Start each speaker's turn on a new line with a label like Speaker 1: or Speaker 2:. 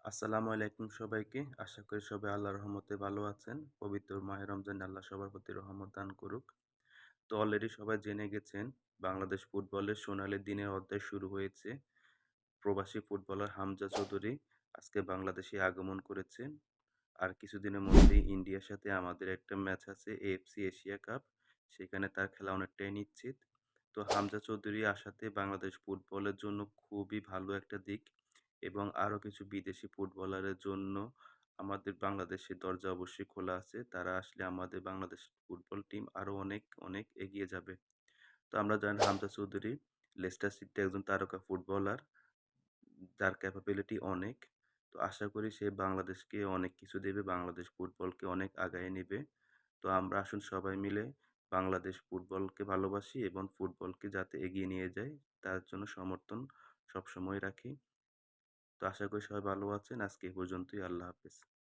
Speaker 1: আসসালামু আলাইকুম সবাইকে। আশা করি সবাই আল্লাহর রহমতে ভালো আছেন। পবিত্র মাহে রমজানে আল্লাহ সবার প্রতি রহমত দান করুক। তো অলরেডি সবাই জেনে গেছেন বাংলাদেশ ফুটবলের সোনালী দিনের অধ্যায় শুরু হয়েছে। প্রবাসী ফুটবলার হামজা চৌধুরী আজকে বাংলাদেশে আগমন করেছেন। আর কিছুদিনের মধ্যেই ইন্ডিয়ার সাথে আমাদের একটা ম্যাচ আছে এএফসি এশিয়া কাপ। সেখানে তার খেলা অনেকটাই নিশ্চিত। তো হামজা চৌধুরী আসাতে বাংলাদেশ ফুটবলের জন্য খুবই ভালো একটা দিক এবং আরও কিছু বিদেশি ফুটবলারের জন্য আমাদের বাংলাদেশের দরজা অবশ্যই খোলা আছে। তারা আসলে আমাদের বাংলাদেশ ফুটবল টিম আরও অনেক, অনেক এগিয়ে যাবে। তো আমরা জানি হামজা চৌধুরী লেস্টার সিটির একজন তারকা ফুটবলার। যার ক্যাপাবিলিটি অনেক। তো আশা করি সে বাংলাদেশকে অনেক কিছু দেবে, বাংলাদেশ ফুটবলকে অনেক আগায় নিবে। তো আমরা আসুন সবাই মিলে বাংলাদেশ ফুটবলকে ভালোবাসি এবং ফুটবলকে যাতে এগিয়ে নিয়ে যায় তার জন্য সমর্থন সবসময় রাখি। তো আশা করি সবাই ভালো আছেন। আজকে এ পর্যন্তই। আল্লাহ হাফেজ।